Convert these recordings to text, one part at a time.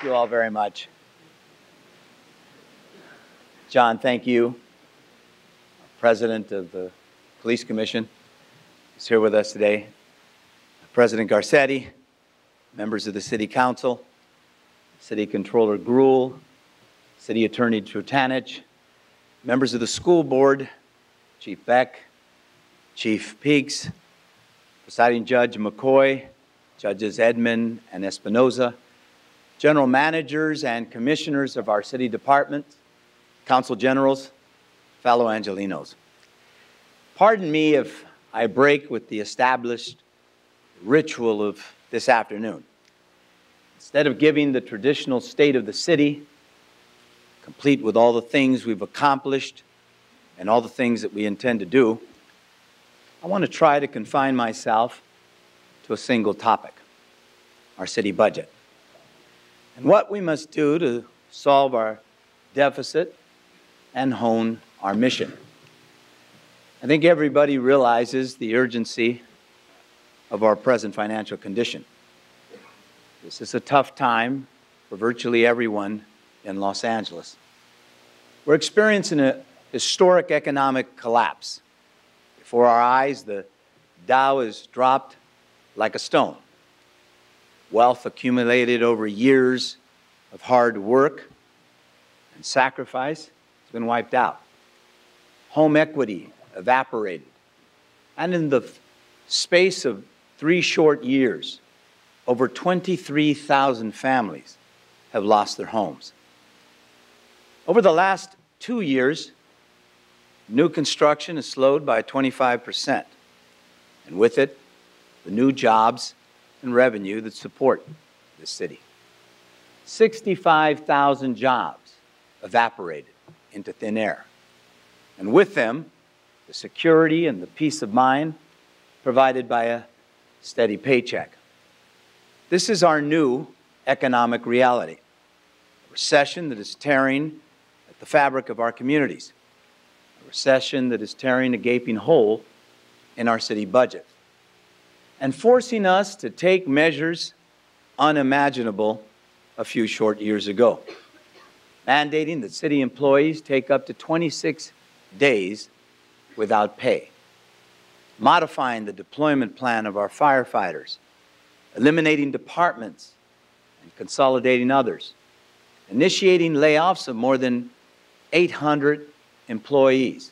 you all very much. John, thank you. President of the Police Commission is here with us today. President Garcetti, members of the City Council, City Controller Gruhl, City Attorney Trutanich, members of the School Board, Chief Beck, Chief Peaks, Presiding Judge McCoy, Judges Edmond and Espinoza, General Managers and Commissioners of our City Departments, Council Generals, fellow Angelenos. Pardon me if I break with the established ritual of this afternoon. Instead of giving the traditional state of the city, complete with all the things we've accomplished and all the things that we intend to do, I want to try to confine myself to a single topic, our city budget, and what we must do to solve our deficit and hone our mission. I think everybody realizes the urgency of our present financial condition. This is a tough time for virtually everyone in Los Angeles. We're experiencing a historic economic collapse. Before our eyes, the Dow has dropped like a stone. Wealth accumulated over years of hard work and sacrifice has been wiped out. Home equity evaporated. And in the space of 3 short years, over 23,000 families have lost their homes. Over the last 2 years, new construction has slowed by 25%, and with it, the new jobs and revenue that support this city. 65,000 jobs evaporated into thin air, and with them, the security and the peace of mind provided by a steady paycheck. This is our new economic reality, a recession that is tearing at the fabric of our communities, a recession that is tearing a gaping hole in our city budget, and forcing us to take measures unimaginable a few short years ago, mandating that city employees take up to 26 days without pay, modifying the deployment plan of our firefighters, eliminating departments and consolidating others, initiating layoffs of more than 800 employees.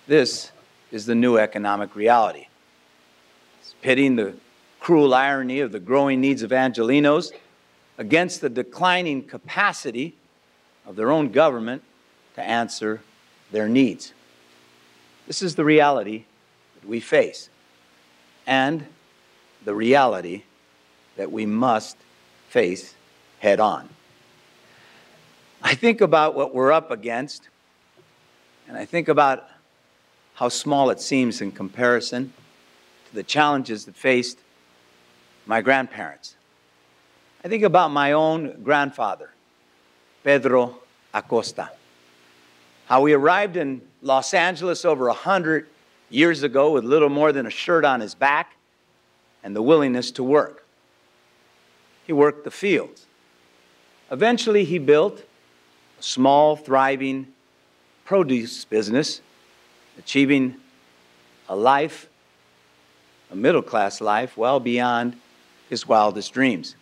This is the new economic reality. It's pitting the cruel irony of the growing needs of Angelenos against the declining capacity of their own government to answer their needs. This is the reality that we face, and the reality that we must face head on. I think about what we're up against, and I think about how small it seems in comparison to the challenges that faced my grandparents. I think about my own grandfather, Pedro Acosta, how he arrived in Los Angeles over 100 years ago with little more than a shirt on his back and the willingness to work. He worked the fields. Eventually, he built a small, thriving produce business, achieving a life, a middle-class life, well beyond his wildest dreams.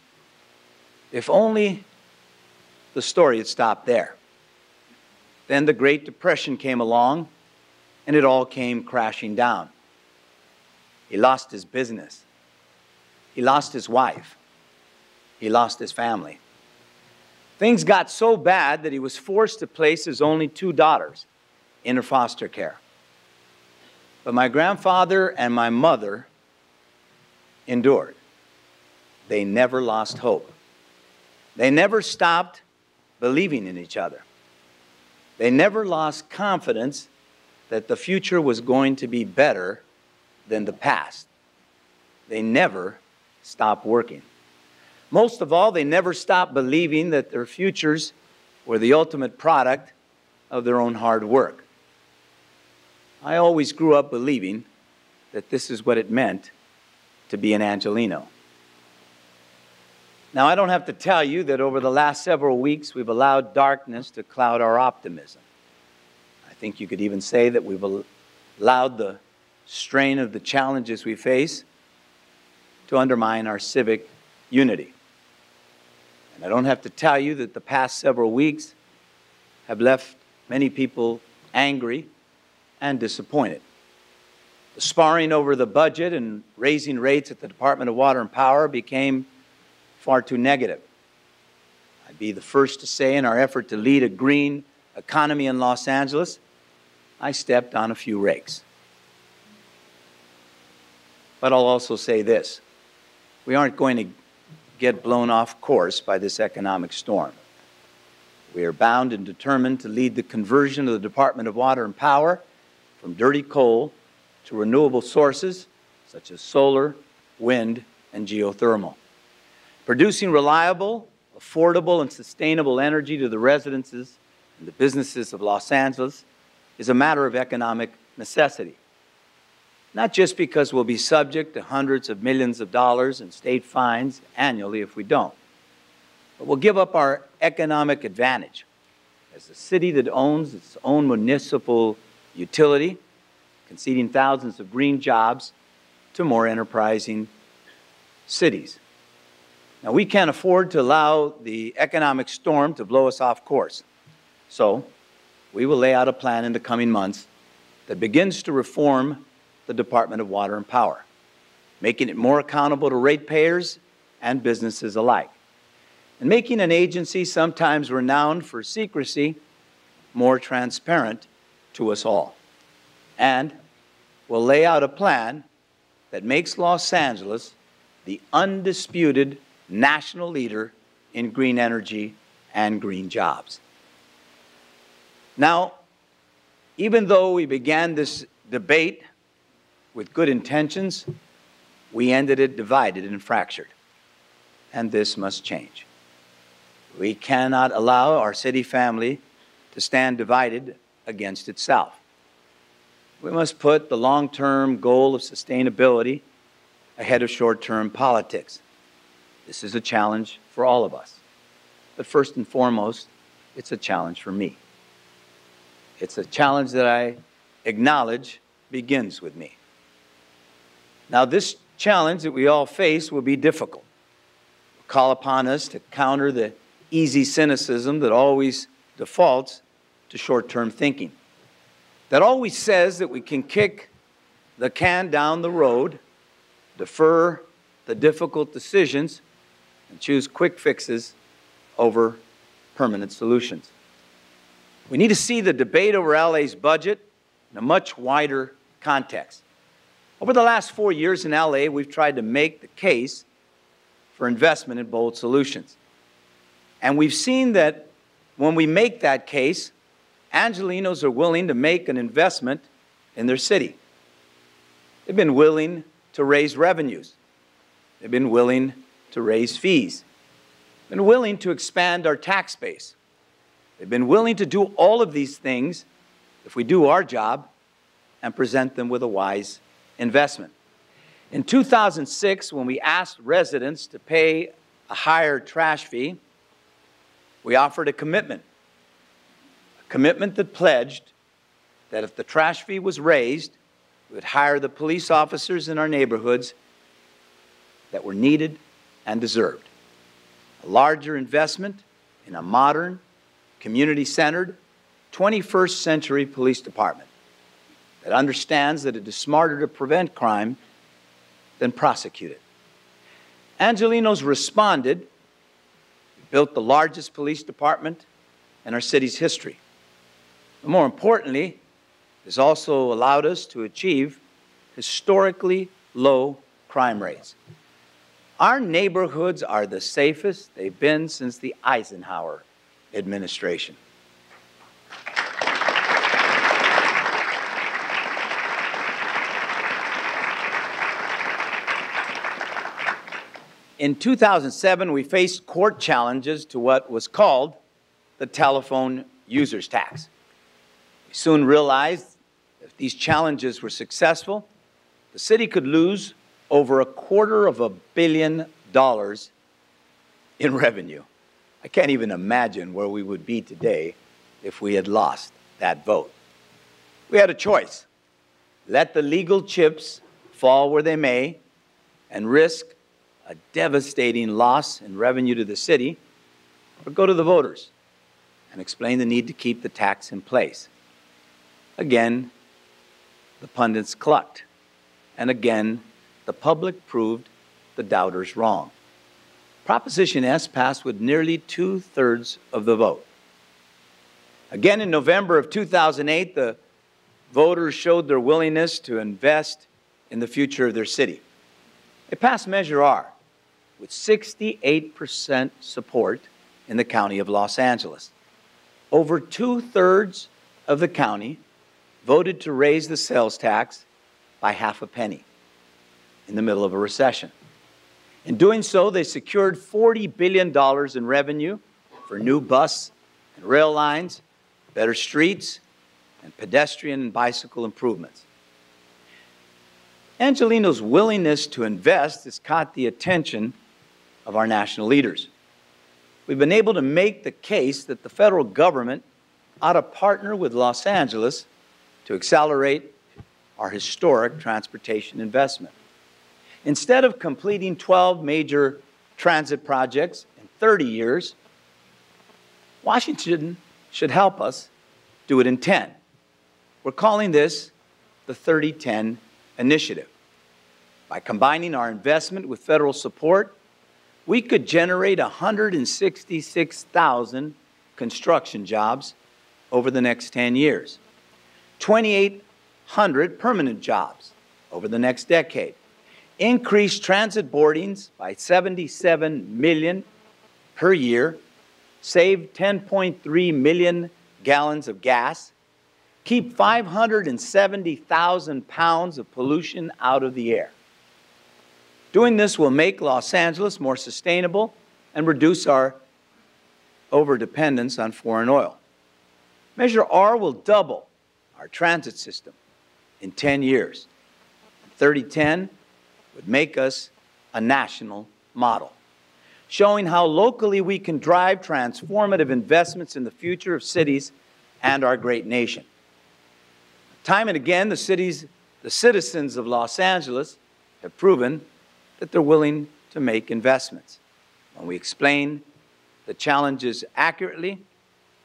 If only the story had stopped there. Then the Great Depression came along, and it all came crashing down. He lost his business. He lost his wife. He lost his family. Things got so bad that he was forced to place his only 2 daughters in foster care. But my grandfather and my mother endured. They never lost hope. They never stopped believing in each other. They never lost confidence that the future was going to be better than the past. They never stopped working. Most of all, they never stopped believing that their futures were the ultimate product of their own hard work. I always grew up believing that this is what it meant to be an Angeleno. Now, I don't have to tell you that over the last several weeks, we've allowed darkness to cloud our optimism. I think you could even say that we've allowed the strain of the challenges we face to undermine our civic unity. And I don't have to tell you that the past several weeks have left many people angry and disappointed. The sparring over the budget and raising rates at the Department of Water and Power became far too negative. I'd be the first to say, in our effort to lead a green economy in Los Angeles, I stepped on a few rakes. But I'll also say this: we aren't going to get blown off course by this economic storm. We are bound and determined to lead the conversion of the Department of Water and Power from dirty coal to renewable sources such as solar, wind, and geothermal. Producing reliable, affordable, and sustainable energy to the residences and the businesses of Los Angeles is a matter of economic necessity. Not just because we'll be subject to hundreds of millions of dollars in state fines annually if we don't, but we'll give up our economic advantage as a city that owns its own municipal utility, conceding thousands of green jobs to more enterprising cities. Now, we can't afford to allow the economic storm to blow us off course. So, we will lay out a plan in the coming months that begins to reform the Department of Water and Power, making it more accountable to ratepayers and businesses alike, and making an agency sometimes renowned for secrecy more transparent to us all. And we'll lay out a plan that makes Los Angeles the undisputed national leader in green energy and green jobs. Now, even though we began this debate with good intentions, we ended it divided and fractured. And this must change. We cannot allow our city family to stand divided against itself. We must put the long-term goal of sustainability ahead of short-term politics. This is a challenge for all of us. But first and foremost, it's a challenge for me. It's a challenge that I acknowledge begins with me. Now, this challenge that we all face will be difficult. It will call upon us to counter the easy cynicism that always defaults to short-term thinking, that always says that we can kick the can down the road, defer the difficult decisions, and choose quick fixes over permanent solutions. We need to see the debate over LA's budget in a much wider context. Over the last 4 years in LA, we've tried to make the case for investment in bold solutions. And we've seen that when we make that case, Angelenos are willing to make an investment in their city. They've been willing to raise revenues. They've been willing to raise fees. They've been willing to expand our tax base. They've been willing to do all of these things if we do our job and present them with a wise investment. In 2006, when we asked residents to pay a higher trash fee, we offered a commitment that pledged that if the trash fee was raised, we would hire the police officers in our neighborhoods that were needed and deserved. A larger investment in a modern, community-centered, 21st century police department that understands that it is smarter to prevent crime than prosecute it. Angelenos responded. We built the largest police department in our city's history. But more importantly, it has also allowed us to achieve historically low crime rates. Our neighborhoods are the safest they've been since the Eisenhower administration. In 2007, we faced court challenges to what was called the telephone users tax. We soon realized that if these challenges were successful, the city could lose over $250 million in revenue. I can't even imagine where we would be today if we had lost that vote. We had a choice. Let the legal chips fall where they may and risk a devastating loss in revenue to the city, or go to the voters and explain the need to keep the tax in place. Again, the pundits clucked, and again, the public proved the doubters wrong. Proposition S passed with nearly 2/3 of the vote. Again, in November of 2008, the voters showed their willingness to invest in the future of their city. They passed Measure R with 68% support in the County of Los Angeles. Over 2/3 of the county voted to raise the sales tax by half a penny in the middle of a recession. In doing so, they secured $40 billion in revenue for new bus and rail lines, better streets, and pedestrian and bicycle improvements. Angelino's willingness to invest has caught the attention of our national leaders. We've been able to make the case that the federal government ought to partner with Los Angeles to accelerate our historic transportation investment. Instead of completing 12 major transit projects in 30 years, Washington should help us do it in 10. We're calling this the 30-10 Initiative. By combining our investment with federal support, we could generate 166,000 construction jobs over the next 10 years, 2,800 permanent jobs over the next decade, increase transit boardings by 77 million per year, save 10.3 million gallons of gas, keep 570,000 pounds of pollution out of the air. Doing this will make Los Angeles more sustainable and reduce our overdependence on foreign oil. Measure R will double our transit system in 10 years. 3010 would make us a national model, showing how locally we can drive transformative investments in the future of cities and our great nation. Time and again, the citizens of Los Angeles have proven that they're willing to make investments when we explain the challenges accurately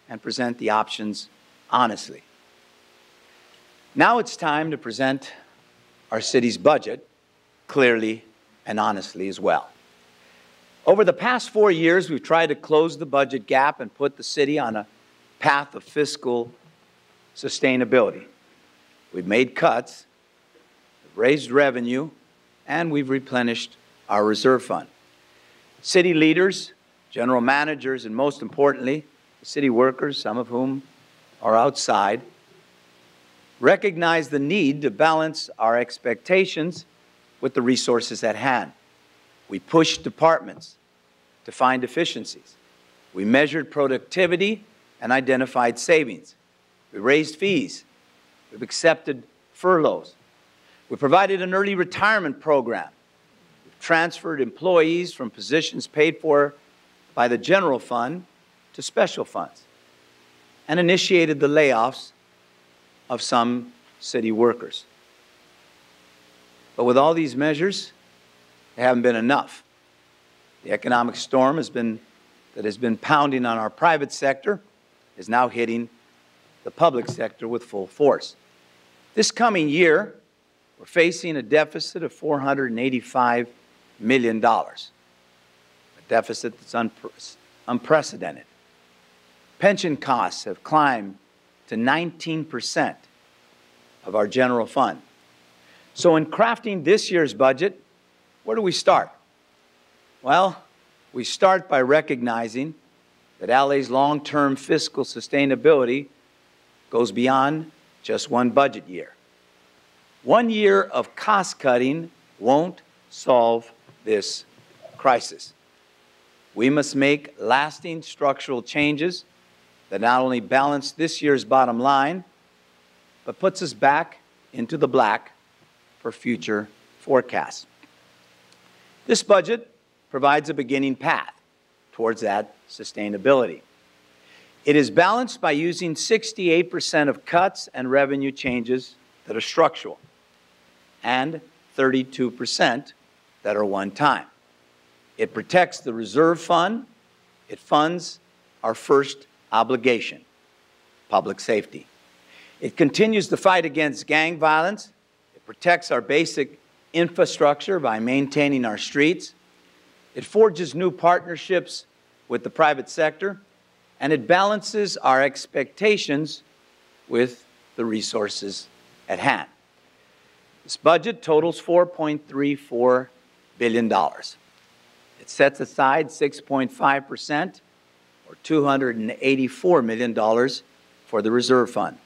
and present the options honestly. Now it's time to present our city's budget clearly and honestly as well. Over the past 4 years, we've tried to close the budget gap and put the city on a path of fiscal sustainability. We've made cuts, we've raised revenue, and we've replenished our reserve fund. City leaders, general managers, and most importantly, the city workers, some of whom are outside, recognize the need to balance our expectations with the resources at hand. We pushed departments to find efficiencies. We measured productivity and identified savings. We raised fees. We've accepted furloughs. We provided an early retirement program. We've transferred employees from positions paid for by the general fund to special funds, and initiated the layoffs of some city workers. But with all these measures, they haven't been enough. The economic storm that has been pounding on our private sector is now hitting the public sector with full force. This coming year, we're facing a deficit of $485 million, a deficit that's unprecedented. Pension costs have climbed to 19% of our general fund. So in crafting this year's budget, where do we start? Well, we start by recognizing that LA's long-term fiscal sustainability goes beyond just one budget year. 1 year of cost-cutting won't solve this crisis. We must make lasting structural changes that not only balance this year's bottom line, but puts us back into the black for future forecasts. This budget provides a beginning path towards that sustainability. It is balanced by using 68% of cuts and revenue changes that are structural and 32% that are one-time. It protects the reserve fund. It funds our first obligation, public safety. It continues the fight against gang violence. It protects our basic infrastructure by maintaining our streets. It forges new partnerships with the private sector, and it balances our expectations with the resources at hand. This budget totals $4.34 billion. It sets aside 6.5%, or $284 million, for the reserve fund,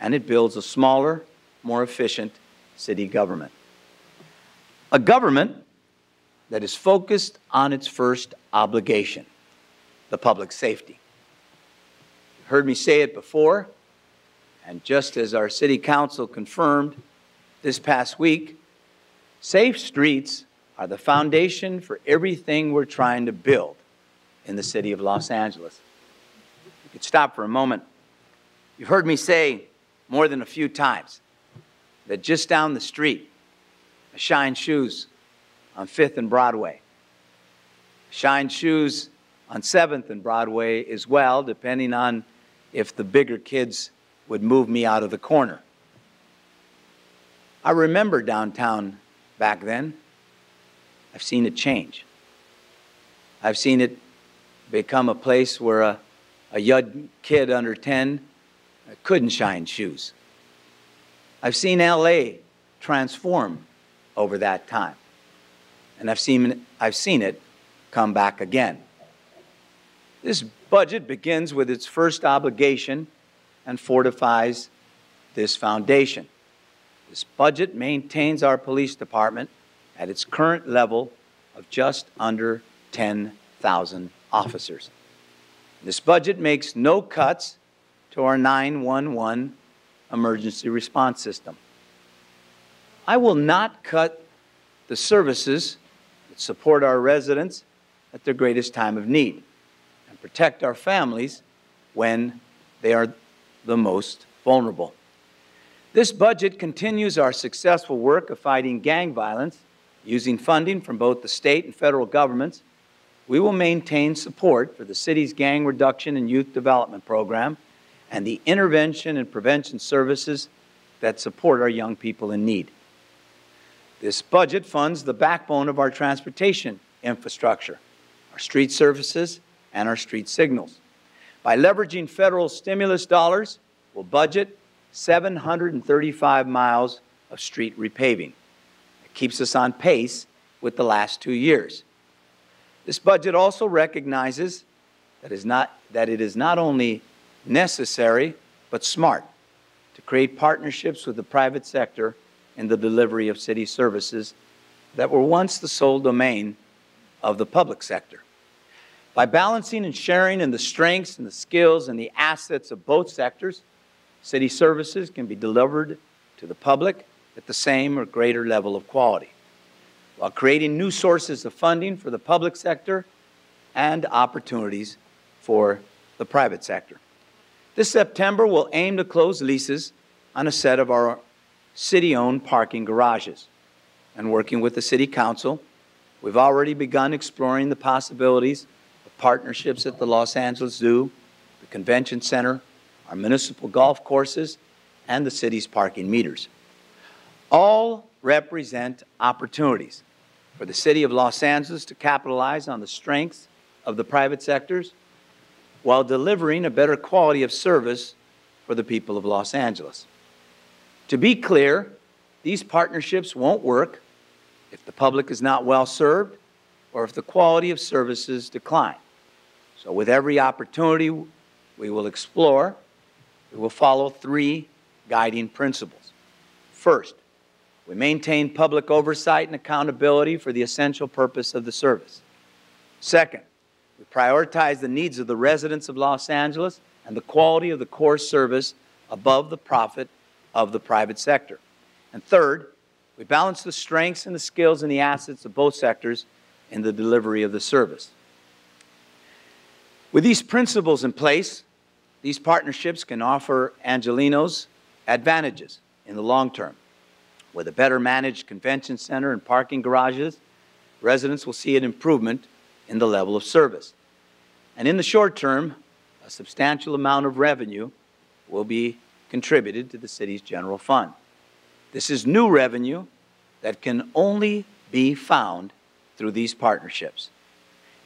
and it builds a smaller, more efficient city government. A government that is focused on its first obligation, the public safety. You've heard me say it before, and just as our city council confirmed this past week, safe streets are the foundation for everything we're trying to build in the city of Los Angeles. You could stop for a moment. You've heard me say more than a few times that just down the street, Shine Shoes on 5th and Broadway, Shine Shoes on 7th and Broadway as well, depending on if the bigger kids would move me out of the corner. I remember downtown back then. I've seen it change. I've seen it become a place where a young kid under 10 couldn't shine shoes. I've seen LA transform over that time, and I've seen it come back again. This budget begins with its first obligation and fortifies this foundation. This budget maintains our police department at its current level of just under 10,000 officers. This budget makes no cuts to our 911 emergency response system. I will not cut the services that support our residents at their greatest time of need and protect our families when they are the most vulnerable. This budget continues our successful work of fighting gang violence using funding from both the state and federal governments. We will maintain support for the city's gang reduction and youth development program and the intervention and prevention services that support our young people in need. This budget funds the backbone of our transportation infrastructure, our street services, and our street signals. By leveraging federal stimulus dollars, we'll budget 735 miles of street repaving. It keeps us on pace with the last 2 years. This budget also recognizes that it is not only necessary, but smart to create partnerships with the private sector in the delivery of city services that were once the sole domain of the public sector. By balancing and sharing in the strengths and the skills and the assets of both sectors, city services can be delivered to the public at the same or greater level of quality, while creating new sources of funding for the public sector and opportunities for the private sector. This September, we'll aim to close leases on a set of our city-owned parking garages. And working with the City Council, we've already begun exploring the possibilities of partnerships at the Los Angeles Zoo, the Convention Center, our municipal golf courses, and the city's parking meters. All represent opportunities for the City of Los Angeles to capitalize on the strengths of the private sectors while delivering a better quality of service for the people of Los Angeles. To be clear, these partnerships won't work if the public is not well served or if the quality of services decline. So with every opportunity we will explore, we will follow 3 guiding principles. First, we maintain public oversight and accountability for the essential purpose of the service. Second, we prioritize the needs of the residents of Los Angeles and the quality of the core service above the profit of the private sector. And third, we balance the strengths and the skills and the assets of both sectors in the delivery of the service. With these principles in place, these partnerships can offer Angelenos advantages in the long term. With a better managed convention center and parking garages, residents will see an improvement in the level of service. And in the short term, a substantial amount of revenue will be contributed to the city's general fund. This is new revenue that can only be found through these partnerships.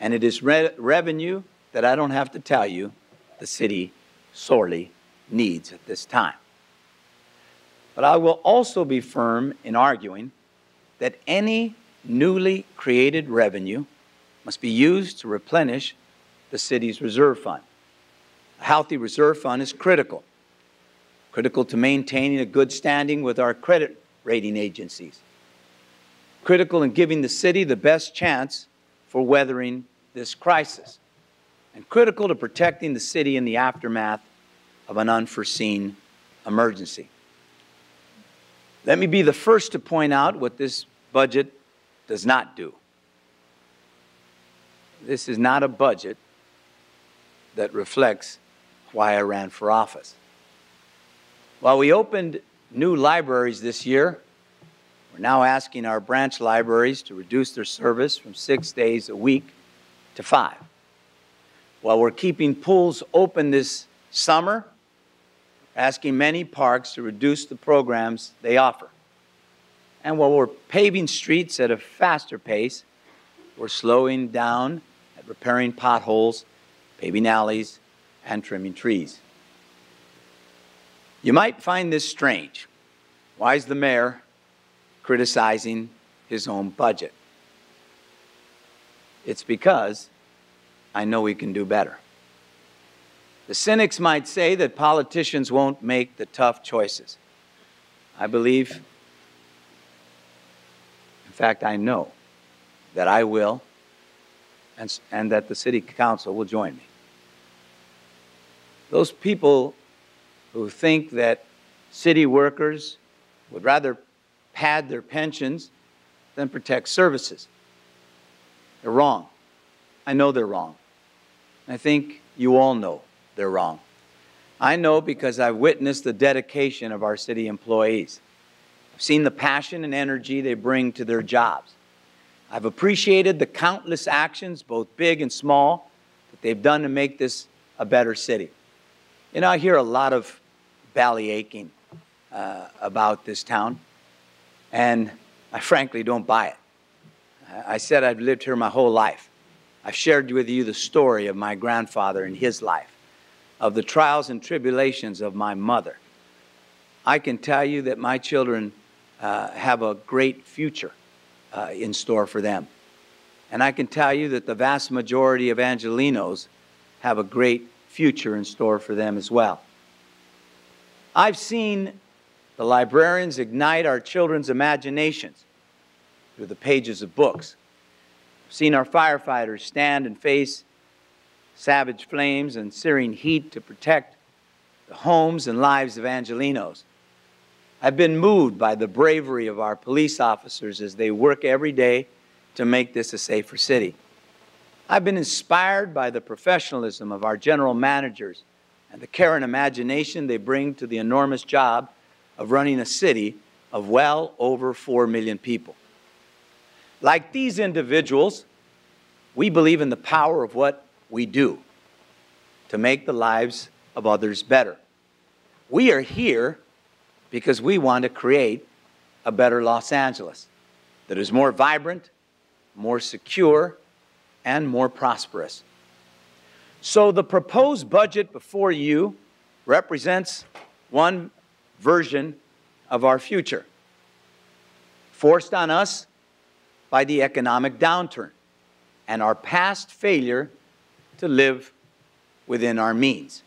And it is revenue that I don't have to tell you the city sorely needs at this time. But I will also be firm in arguing that any newly created revenue must be used to replenish the city's reserve fund. A healthy reserve fund is critical to maintaining a good standing with our credit rating agencies, critical in giving the city the best chance for weathering this crisis, and critical to protecting the city in the aftermath of an unforeseen emergency. Let me be the first to point out what this budget does not do. This is not a budget that reflects why I ran for office. While we opened new libraries this year, we're now asking our branch libraries to reduce their service from 6 days a week to 5. While we're keeping pools open this summer, asking many parks to reduce the programs they offer. And while we're paving streets at a faster pace, we're slowing down at repairing potholes, paving alleys, and trimming trees. You might find this strange. Why is the mayor criticizing his own budget? It's because I know we can do better. The cynics might say that politicians won't make the tough choices. I believe, in fact, I know that I will, and that the City Council will join me. Those people who think that city workers would rather pad their pensions than protect services, they're wrong. I know they're wrong. I think you all know they're wrong. I know because I've witnessed the dedication of our city employees. I've seen the passion and energy they bring to their jobs. I've appreciated the countless actions, both big and small, that they've done to make this a better city. You know, I hear a lot of bellyaching about this town, and I frankly don't buy it. I said I've lived here my whole life. I've shared with you the story of my grandfather and his life, of the trials and tribulations of my mother. I can tell you that my children have a great future in store for them. And I can tell you that the vast majority of Angelenos have a great future in store for them as well. I've seen the librarians ignite our children's imaginations through the pages of books. I've seen our firefighters stand and face savage flames and searing heat to protect the homes and lives of Angelenos. I've been moved by the bravery of our police officers as they work every day to make this a safer city. I've been inspired by the professionalism of our general managers and the care and imagination they bring to the enormous job of running a city of well over 4 million people. Like these individuals, we believe in the power of what we do to make the lives of others better. We are here because we want to create a better Los Angeles that is more vibrant, more secure, and more prosperous. So the proposed budget before you represents one version of our future, forced on us by the economic downturn and our past failure to live within our means.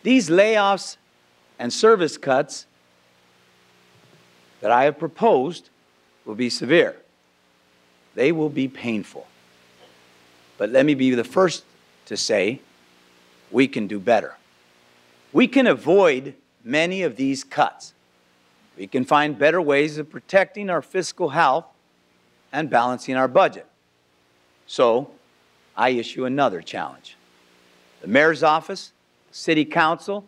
These layoffs and service cuts that I have proposed will be severe. They will be painful. But let me be the first to say we can do better. We can avoid many of these cuts. We can find better ways of protecting our fiscal health and balancing our budget. So, I issue another challenge. the mayor's office, city council,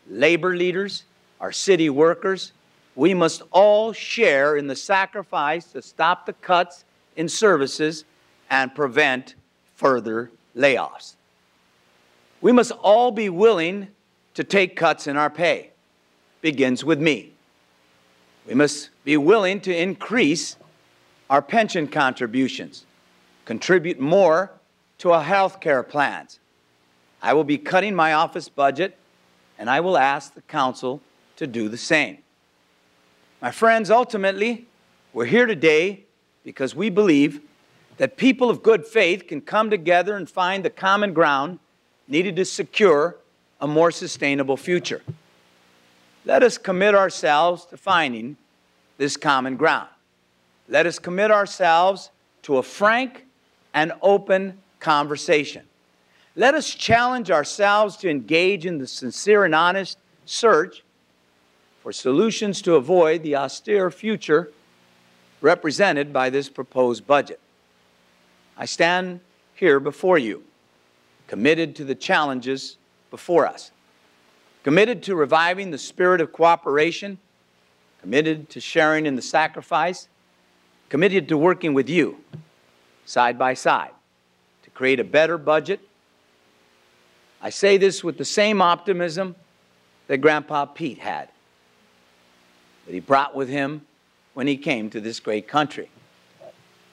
labor leaders, our city workers, we must all share in the sacrifice to stop the cuts in services and prevent further layoffs. We must all be willing to take cuts in our pay. Begins with me. We must be willing to increase our pension contributions, contribute more to our health care plans. I will be cutting my office budget, and I will ask the council to do the same. My friends, ultimately, we're here today because we believe that people of good faith can come together and find the common ground needed to secure a more sustainable future. Let us commit ourselves to finding this common ground. Let us commit ourselves to a frank and open conversation. Let us challenge ourselves to engage in the sincere and honest search for solutions to avoid the austere future represented by this proposed budget. I stand here before you, committed to the challenges before us, committed to reviving the spirit of cooperation, committed to sharing in the sacrifice, committed to working with you side by side to create a better budget. I say this with the same optimism that Grandpa Pete had, that he brought with him when he came to this great country.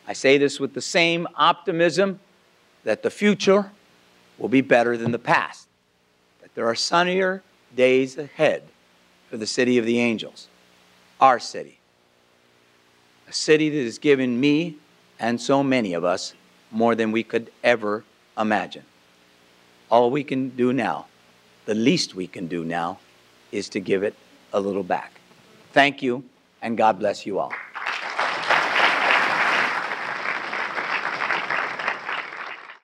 I say this with the same optimism that the future will be better than the past, that there are sunnier days ahead for the City of the Angels, our city, a city that has given me and so many of us more than we could ever imagine. All we can do now, the least we can do now, is to give it a little back. Thank you, and God bless you all.